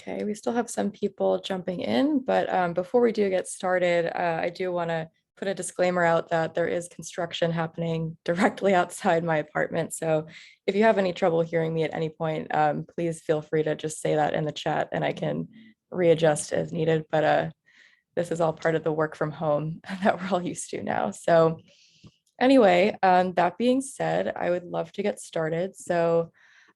Okay, we still have some people jumping in, but before we do get started, I do want to put a disclaimer out that there is construction happening directly outside my apartment. So if you have any trouble hearing me at any point, please feel free to just say that in the chat and I can readjust as needed. But this is all part of the work from home that we're all used to now. So anyway, that being said, I would love to get started.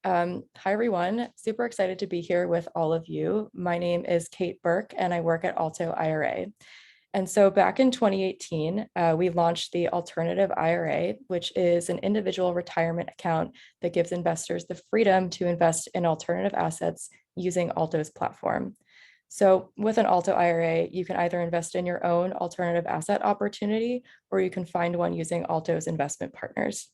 Hi everyone, super excited to be here with all of you. My name is Kate Burke and I work at Alto IRA. And so back in 2018, we launched the Alternative IRA, which is an individual retirement account that gives investors the freedom to invest in alternative assets using Alto's platform. So with an Alto IRA, you can either invest in your own alternative asset opportunity, or you can find one using Alto's investment partners.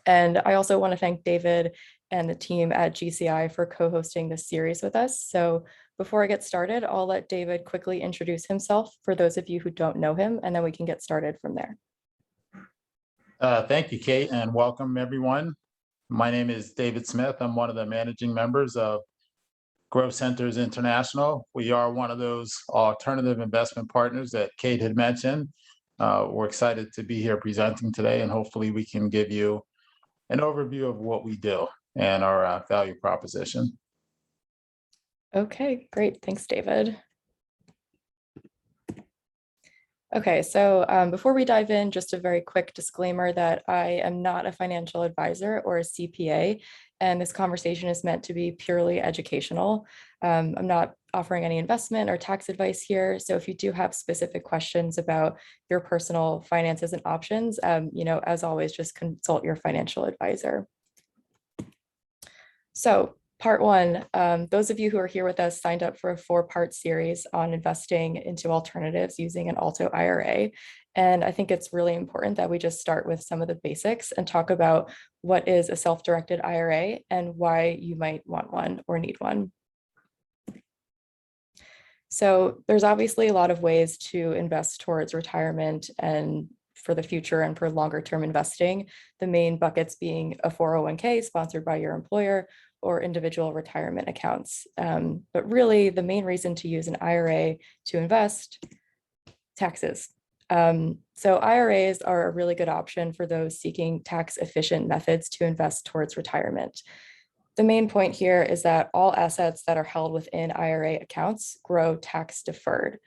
And I also want to thank David and the team at GCI for co-hosting this series with us. So before I get started, I'll let David quickly introduce himself for those of you who don't know him, and then we can get started from there. Thank you, Kate, and welcome everyone. My name is David Smith. I'm one of the managing members of Growth Centers International. We are one of those alternative investment partners that Kate had mentioned. We're excited to be here presenting today, and hopefully we can give you an overview of what we do and our value proposition. Okay, great. Thanks, David. Okay, so before we dive in, just a very quick disclaimer that I am not a financial advisor or a CPA, and this conversation is meant to be purely educational. I'm not offering any investment or tax advice here. So if you do have specific questions about your personal finances and options, as always, just consult your financial advisor. So part one, those of you who are here with us signed up for a 4-part series on investing into alternatives using an Alto IRA. And I think it's really important that we just start with some of the basics and talk about what is a self-directed IRA and why you might want one or need one. So there's obviously a lot of ways to invest towards retirement and for the future and for longer term investing, the main buckets being a 401k sponsored by your employer or individual retirement accounts. But really the main reason to use an IRA to invest, taxes. So IRAs are a really good option for those seeking tax efficient methods to invest towards retirement. The main point here is that all assets that are held within IRA accounts grow tax deferred.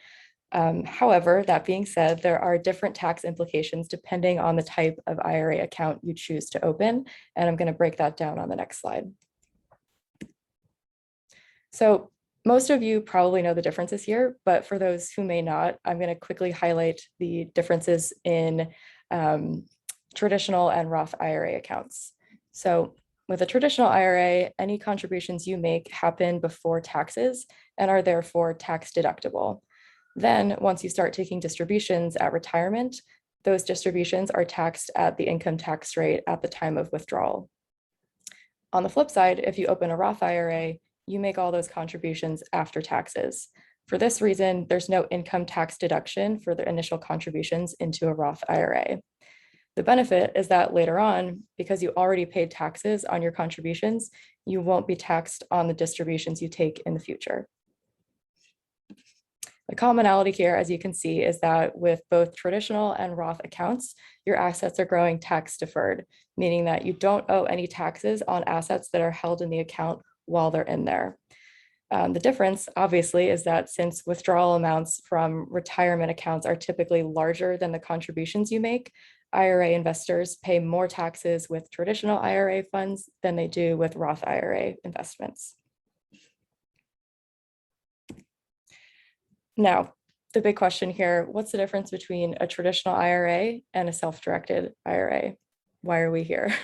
However, that being said, there are different tax implications depending on the type of IRA account you choose to open, and I'm going to break that down on the next slide. So most of you probably know the differences here, but for those who may not, I'm going to quickly highlight the differences in traditional and Roth IRA accounts. So with a traditional IRA, any contributions you make happen before taxes and are therefore tax deductible. Then once you start taking distributions at retirement, those distributions are taxed at the income tax rate at the time of withdrawal. On the flip side, if you open a Roth IRA, you make all those contributions after taxes. For this reason, there's no income tax deduction for the initial contributions into a Roth IRA. The benefit is that later on, because you already paid taxes on your contributions, you won't be taxed on the distributions you take in the future. The commonality here, as you can see, is that with both traditional and Roth accounts, your assets are growing tax deferred, meaning that you don't owe any taxes on assets that are held in the account while they're in there. The difference, obviously, is that since withdrawal amounts from retirement accounts are typically larger than the contributions you make, IRA investors pay more taxes with traditional IRA funds than they do with Roth IRA investments. Now, the big question here, what's the difference between a traditional IRA and a self-directed IRA? Why are we here?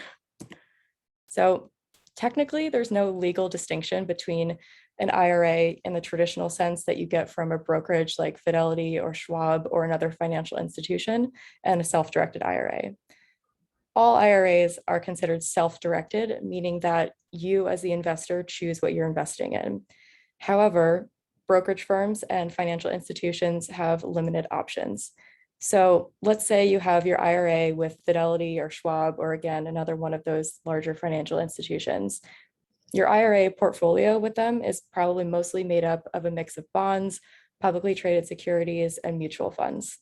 So technically, there's no legal distinction between an IRA in the traditional sense that you get from a brokerage like Fidelity or Schwab or another financial institution and a self-directed IRA. All IRAs are considered self-directed, meaning that you as the investor choose what you're investing in. However, brokerage firms and financial institutions have limited options. So let's say you have your IRA with Fidelity or Schwab, or again, another one of those larger financial institutions. Your IRA portfolio with them is probably mostly made up of a mix of bonds, publicly traded securities, and mutual funds.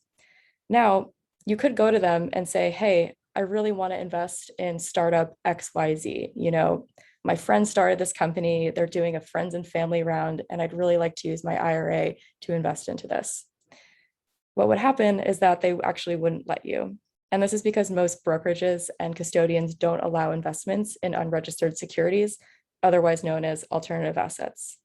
Now, you could go to them and say, hey, I really want to invest in startup XYZ. My friend started this company, they're doing a friends and family round, and I'd really like to use my IRA to invest into this. What would happen is that they actually wouldn't let you. And this is because most brokerages and custodians don't allow investments in unregistered securities, otherwise known as alternative assets.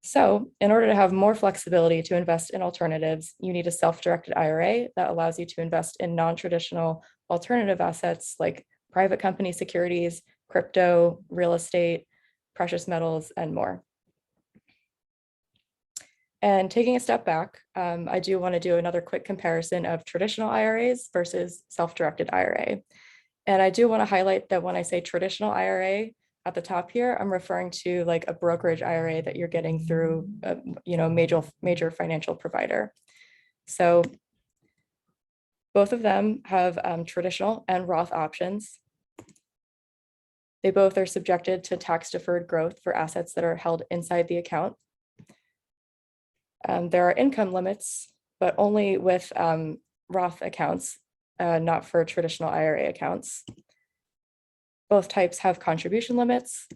So in order to have more flexibility to invest in alternatives, you need a self-directed IRA that allows you to invest in non-traditional alternative assets like private company securities, crypto, real estate, precious metals, and more. And taking a step back, I do want to do another quick comparison of traditional IRAs versus self-directed IRA. And I do want to highlight that when I say traditional IRA at the top here, I'm referring to like a brokerage IRA that you're getting through a major financial provider. So both of them have traditional and Roth options. They both are subjected to tax-deferred growth for assets that are held inside the account. There are income limits, but only with Roth accounts, not for traditional IRA accounts. Both types have contribution limits,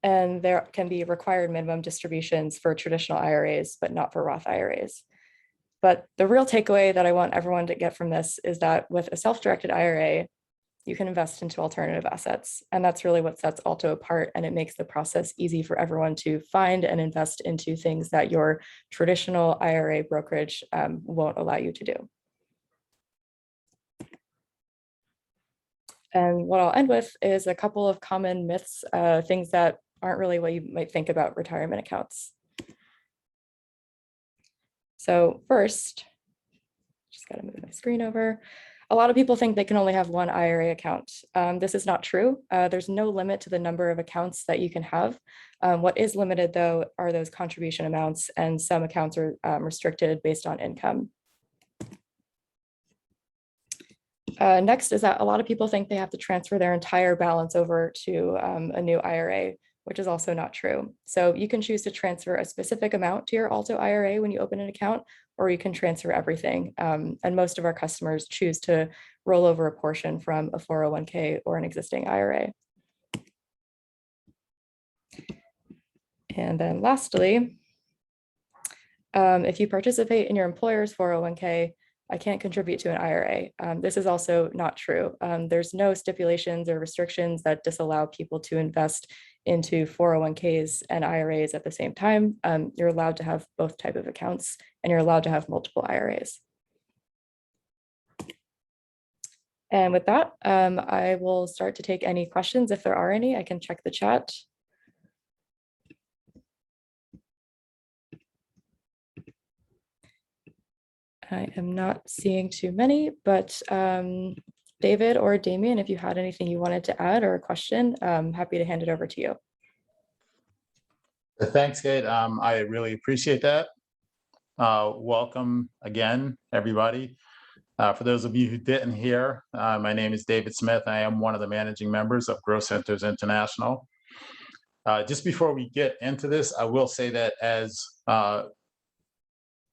and there can be required minimum distributions for traditional IRAs, but not for Roth IRAs. But the real takeaway that I want everyone to get from this is that with a self-directed IRA, you can invest into alternative assets. And that's really what sets Alto apart. And it makes the process easy for everyone to find and invest into things that your traditional IRA brokerage won't allow you to do. And what I'll end with is a couple of common myths, things that aren't really what you might think about retirement accounts. So first, just got to move my screen over. A lot of people think they can only have one IRA account. This is not true. There's no limit to the number of accounts that you can have. What is limited, though, are those contribution amounts, and some accounts are restricted based on income. Next is that a lot of people think they have to transfer their entire balance over to a new IRA, which is also not true. So you can choose to transfer a specific amount to your Alto IRA when you open an account, or you can transfer everything. And most of our customers choose to roll over a portion from a 401k or an existing IRA. And then lastly, if you participate in your employer's 401k, I can't contribute to an IRA. This is also not true. There's no stipulations or restrictions that disallow people to invest into 401ks and IRAs at the same time. You're allowed to have both type of accounts, and you're allowed to have multiple IRAs. And with that, I will start to take any questions if there are any. I can check the chat. I am not seeing too many, but David or Damien, if you had anything you wanted to add or a question, I'm happy to hand it over to you. Thanks, Kate. I really appreciate that. Welcome again, everybody. For those of you who didn't hear, my name is David Smith. I am one of the managing members of Growth Centers International. Just before we get into this, I will say that as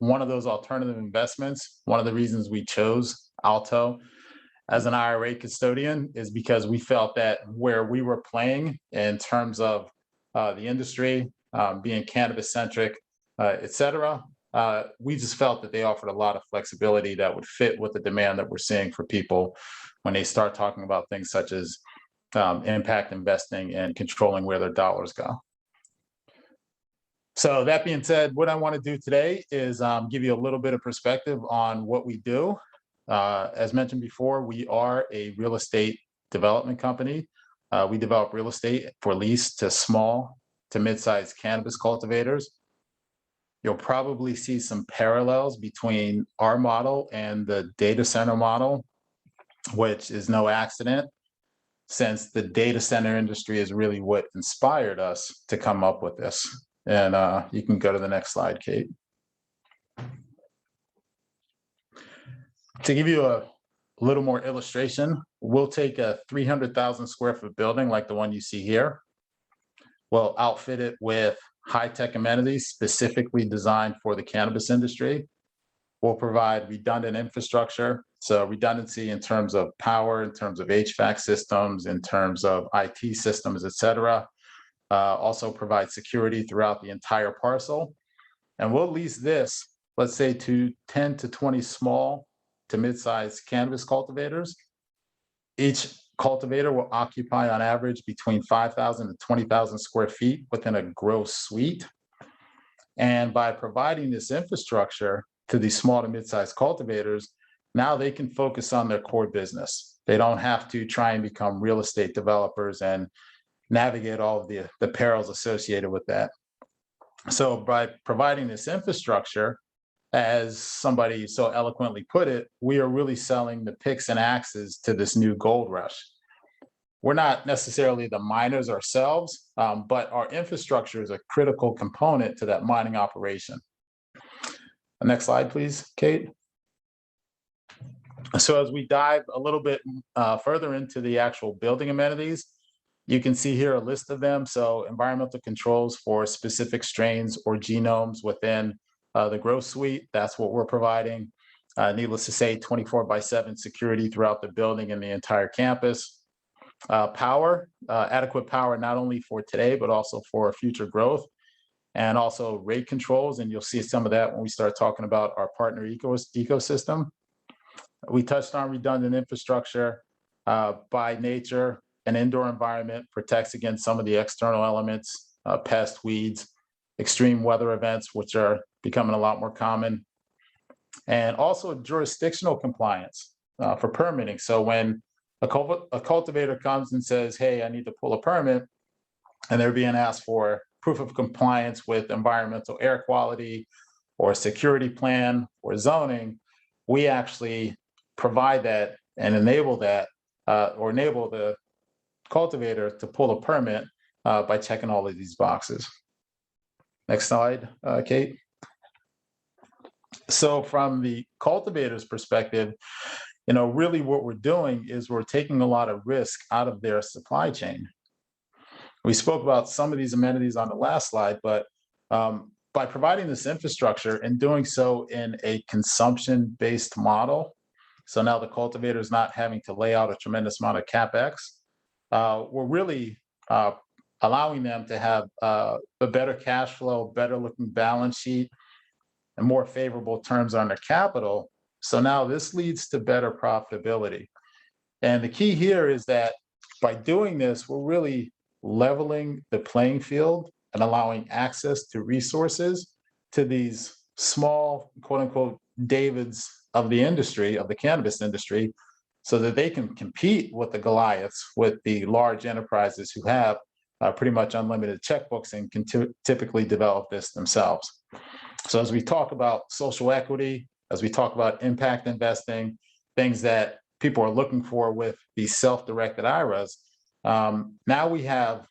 one of those alternative investments, one of the reasons we chose Alto as an IRA custodian is because we felt that where we were playing in terms of the industry, being cannabis centric, et cetera, we just felt that they offered a lot of flexibility that would fit with the demand that we're seeing for people when they start talking about things such as impact investing and controlling where their dollars go. So that being said, what I want to do today is give you a little bit of perspective on what we do. As mentioned before, we are a real estate development company. We develop real estate for lease to small to mid-sized cannabis cultivators. You'll probably see some parallels between our model and the data center model, which is no accident, since the data center industry is really what inspired us to come up with this. And you can go to the next slide, Kate. To give you a a little more illustration. We'll take a 300,000 square foot building like the one you see here. We'll outfit it with high-tech amenities specifically designed for the cannabis industry. We'll provide redundant infrastructure, so redundancy in terms of power, in terms of HVAC systems, in terms of IT systems, et cetera. Also provide security throughout the entire parcel. And we'll lease this, let's say, to 10 to 20 small to mid-sized cannabis cultivators. Each cultivator will occupy on average between 5,000 and 20,000 square feet within a grow suite. And by providing this infrastructure to these small to mid-sized cultivators, now they can focus on their core business. They don't have to try and become real estate developers and navigate all of the perils associated with that. So by providing this infrastructure, as somebody so eloquently put it, we are really selling the picks and axes to this new gold rush. We're not necessarily the miners ourselves, but our infrastructure is a critical component to that mining operation. Next slide, please, Kate. So as we dive a little bit further into the actual building amenities, you can see here a list of them. So environmental controls for specific strains or genomes within the grow suite, that's what we're providing. Needless to say, 24/7 security throughout the building and the entire campus. Power, adequate power, not only for today, but also for future growth. And also rate controls, and you'll see some of that when we start talking about our partner ecosystem. We touched on redundant infrastructure. By nature, an indoor environment protects against some of the external elements, pests, weeds, extreme weather events, which are becoming a lot more common. And also jurisdictional compliance for permitting. So when a cultivator comes and says, hey, I need to pull a permit, and they're being asked for proof of compliance with environmental air quality or security plan or zoning, we actually provide that and enable that or enable the cultivator to pull a permit by checking all of these boxes. Next slide, Kate. So from the cultivator's perspective, really what we're doing is we're taking a lot of risk out of their supply chain. We spoke about some of these amenities on the last slide, but by providing this infrastructure and doing so in a consumption-based model, so now the cultivator is not having to lay out a tremendous amount of CapEx, we're really allowing them to have a better cash flow, better looking balance sheet, and more favorable terms on their capital. So now this leads to better profitability. And the key here is that by doing this, we're really leveling the playing field and allowing access to resources to these small, quote unquote, Davids of the industry, of the cannabis industry, so that they can compete with the Goliaths, with the large enterprises who have pretty much unlimited checkbooks and can typically develop this themselves. So as we talk about social equity, as we talk about impact investing, things that people are looking for with these self-directed IRAs, now we have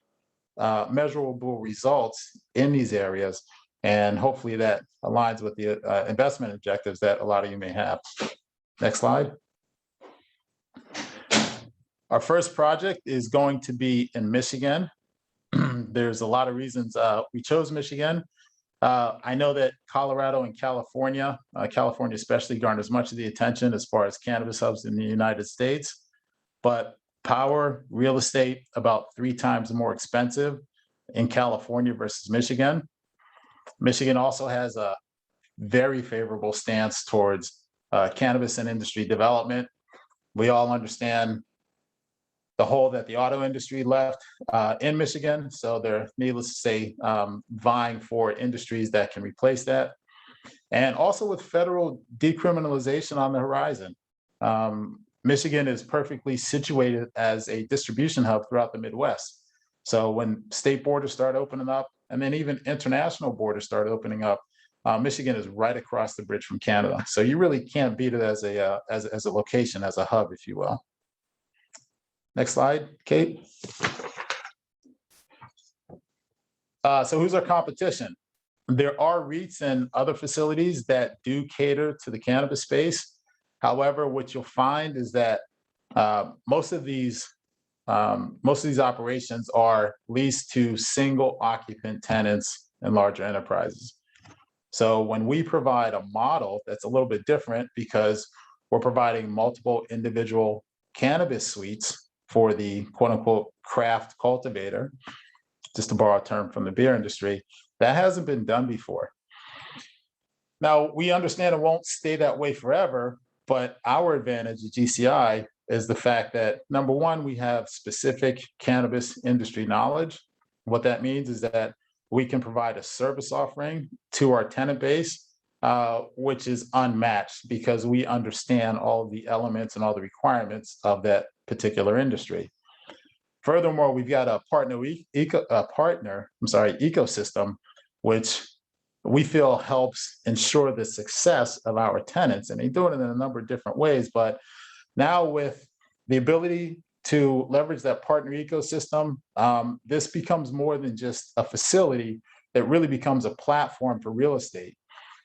measurable results in these areas, and hopefully that aligns with the investment objectives that a lot of you may have. Next slide. Our first project is going to be in Michigan. There's a lot of reasons we chose Michigan. I know that Colorado and California, California especially, garners much of the attention as far as cannabis hubs in the United States, but power, real estate, about 3 times more expensive in California versus Michigan. Michigan also has a very favorable stance towards cannabis and industry development. We all understand the hole that the auto industry left in Michigan. So they're, needless to say, vying for industries that can replace that. And also with federal decriminalization on the horizon. Michigan is perfectly situated as a distribution hub throughout the Midwest. So when state borders start opening up, and then even international borders start opening up, Michigan is right across the bridge from Canada. So you really can't beat it as a location, as a hub, if you will. Next slide, Kate. So who's our competition? There are REITs and other facilities that do cater to the cannabis space. However, what you'll find is that most of these operations are leased to single occupant tenants and larger enterprises. So when we provide a model that's a little bit different because we're providing multiple individual cannabis suites for the quote unquote craft cultivator, just to borrow a term from the beer industry, that hasn't been done before. Now, we understand it won't stay that way forever, but our advantage at GCI is the fact that, number one, we have specific cannabis industry knowledge. What that means is that we can provide a service offering to our tenant base, which is unmatched because we understand all of the elements and all the requirements of that particular industry. Furthermore, we've got a ecosystem, which we feel helps ensure the success of our tenants. And they do it in a number of different ways. But now with the ability to leverage that partner ecosystem, this becomes more than just a facility. It really becomes a platform for real estate.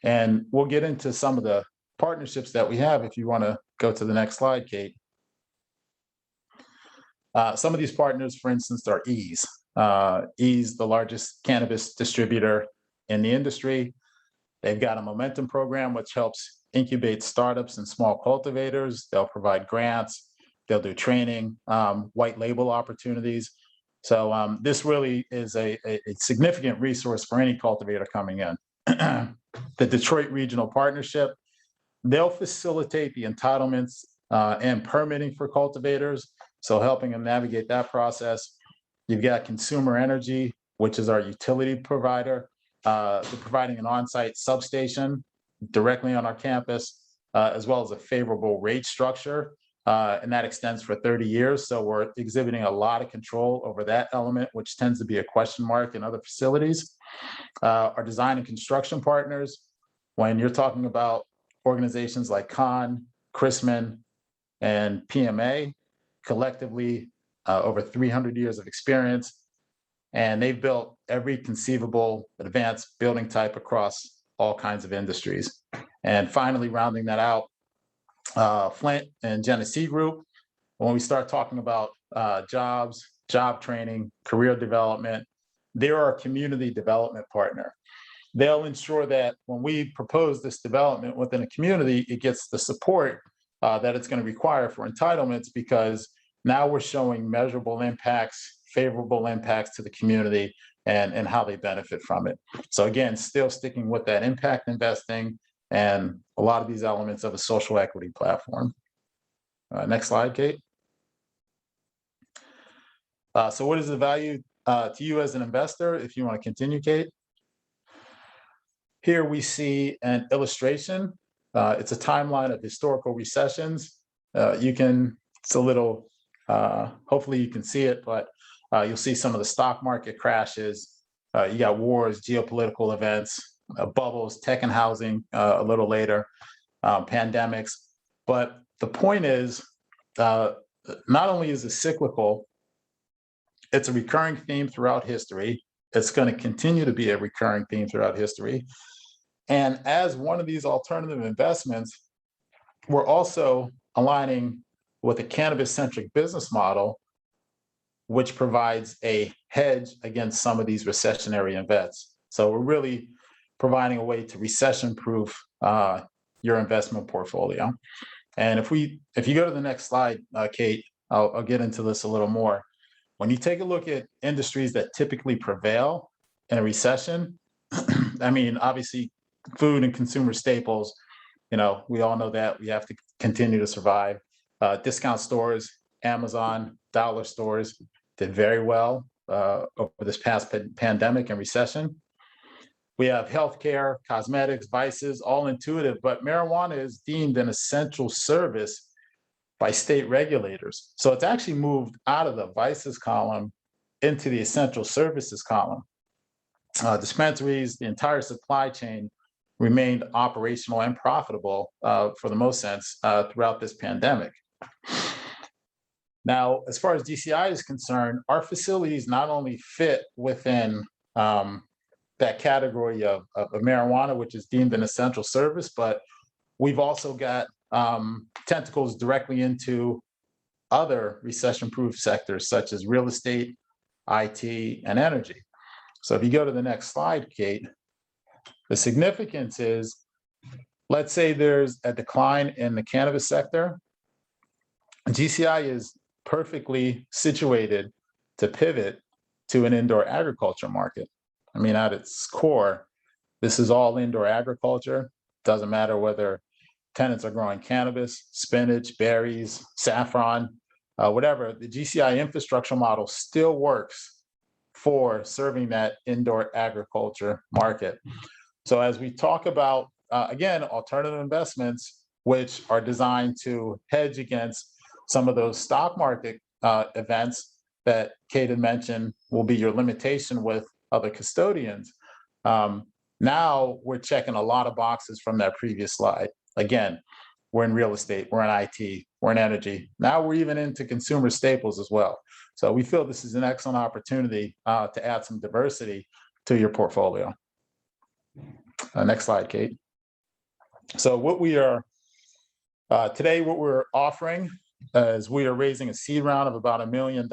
And we'll get into some of the partnerships that we have if you want to go to the next slide, Kate. Some of these partners, for instance, are Ease. Ease, the largest cannabis distributor in the industry. They've got a momentum program which helps incubate startups and small cultivators. They'll provide grants, they'll do training, white label opportunities. So this really is a significant resource for any cultivator coming in. The Detroit Regional Partnership, they'll facilitate the entitlements and permitting for cultivators, so helping them navigate that process. You've got Consumer Energy, which is our utility provider. They're providing an on-site substation directly on our campus, as well as a favorable rate structure, and that extends for 30 years. So we're exhibiting a lot of control over that element, which tends to be a question mark in other facilities. Our design and construction partners, when you're talking about organizations like Con, Chrisman, and PMA, collectively over 300 years of experience, and they've built every conceivable advanced building type across all kinds of industries. And finally, rounding that out, Flint and Genesee Group. When we start talking about jobs, job training, career development, they're our community development partner. They'll ensure that when we propose this development within a community, it gets the support that it's going to require for entitlements, because now we're showing measurable impacts, favorable impacts to the community, and how they benefit from it. So again, still sticking with that impact investing and a lot of these elements of a social equity platform. Next slide, Kate. So what is the value to you as an investor? If you want to continue, Kate. Here we see an illustration. It's a timeline of historical recessions. It's a little, hopefully you can see it, but you'll see some of the stock market crashes. You got wars, geopolitical events, bubbles, tech and housing a little later, pandemics. But the point is, not only is it cyclical, it's a recurring theme throughout history. It's going to continue to be a recurring theme throughout history. And as one of these alternative investments, we're also aligning with a cannabis-centric business model, which provides a hedge against some of these recessionary events. So we're really providing a way to recession-proof your investment portfolio. And if you go to the next slide, Kate, I'll get into this a little more. When you take a look at industries that typically prevail in a recession, I mean, obviously, food and consumer staples, we all know that we have to continue to survive. Discount stores, Amazon, dollar stores did very well over this past pandemic and recession. We have healthcare, cosmetics, vices, all intuitive, but marijuana is deemed an essential service by state regulators. So it's actually moved out of the vices column into the essential services column. Dispensaries, the entire supply chain remained operational and profitable for the most sense throughout this pandemic. Now, as far as GCI is concerned, our facilities not only fit within that category of marijuana, which is deemed an essential service, but we've also got tentacles directly into other recession-proof sectors such as real estate, IT, and energy. So if you go to the next slide, Kate, the significance is, let's say there's a decline in the cannabis sector. GCI is perfectly situated to pivot to an indoor agriculture market. I mean, at its core, this is all indoor agriculture. Doesn't matter whether tenants are growing cannabis, spinach, berries, saffron, whatever. The GCI infrastructure model still works for serving that indoor agriculture market. So as we talk about, again, alternative investments, which are designed to hedge against some of those stock market events that Kate had mentioned will be your limitation with other custodians. Now we're checking a lot of boxes from that previous slide. Again, we're in real estate, we're in IT, we're in energy. Now we're even into consumer staples as well. So we feel this is an excellent opportunity to add some diversity to your portfolio. Next slide, Kate. So what we are, today what we're offering is we are raising a seed round of about $1 million.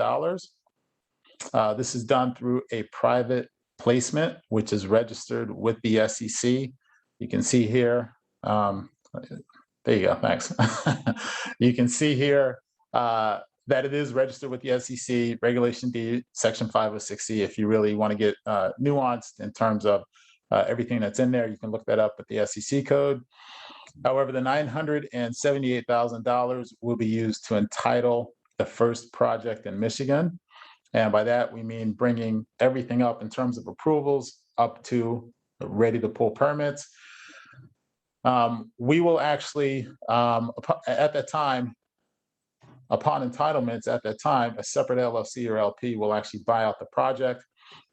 This is done through a private placement, which is registered with the SEC. You can see here, there you go, thanks. You can see here that it is registered with the SEC, Regulation D, Section 506C. If you really want to get nuanced in terms of everything that's in there, you can look that up at the SEC code. However, the $978,000 will be used to entitle the first project in Michigan. And by that, we mean bringing everything up in terms of approvals up to ready to pull permits. We will actually, at that time, upon entitlements at that time, a separate LLC or LP will actually buy out the project.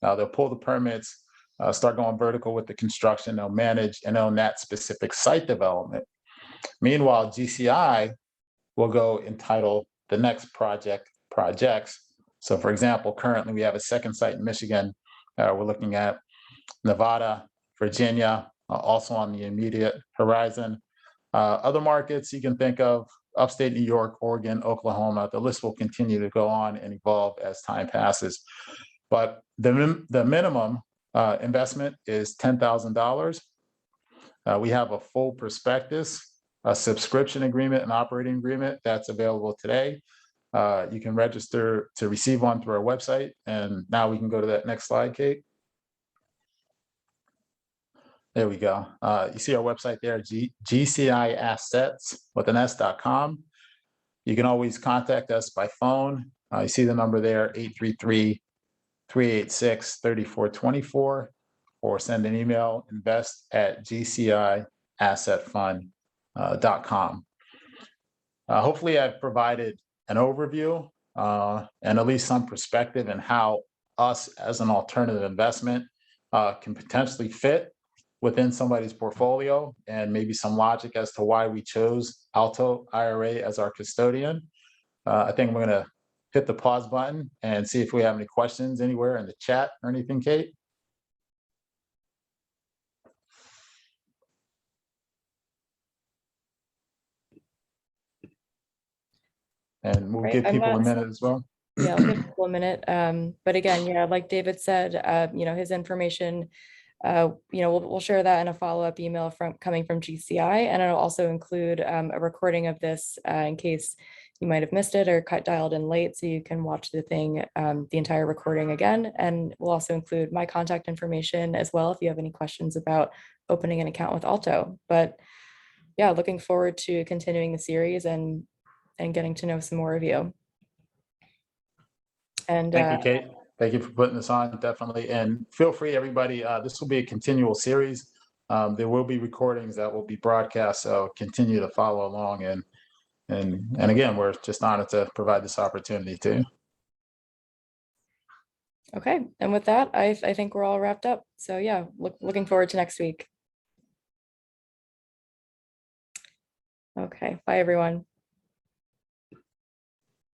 They'll pull the permits, start going vertical with the construction. They'll manage and own that specific site development. Meanwhile, GCI will go entitle the next projects. So for example, currently we have a second site in Michigan. We're looking at Nevada, Virginia, also on the immediate horizon. Other markets you can think of, upstate New York, Oregon, Oklahoma. The list will continue to go on and evolve as time passes. But the minimum investment is $10,000. We have a full prospectus, a subscription agreement, and operating agreement that's available today. You can register to receive one through our website. And now we can go to that next slide, Kate. There we go. You see our website there, GCIassets.com. You can always contact us by phone. You see the number there, 833-386-3424, or send an email, invest@GCIassetfund.com. Hopefully I've provided an overview and at least some perspective in how us as an alternative investment can potentially fit within somebody's portfolio, and maybe some logic as to why we chose Alto IRA as our custodian. I think we're going to hit the pause button and see if we have any questions anywhere in the chat or anything, Kate. And we'll give people a minute as well. Yeah, I'll give people a minute. But again, yeah, like David said, his information, we'll share that in a follow-up email coming from GCI, and it'll also include a recording of this in case you might have missed it or dialed in late, so you can watch the thing, the entire recording again. And we'll also include my contact information as well if you have any questions about opening an account with Alto. But yeah, looking forward to continuing the series and getting to know some more of you. And thank you, Kate. Thank you for putting this on, definitely. And feel free, everybody, this will be a continual series. There will be recordings that will be broadcast, so continue to follow along. And again, we're just honored to provide this opportunity too. Okay, and with that, I think we're all wrapped up. So yeah, looking forward to next week. Okay, bye everyone.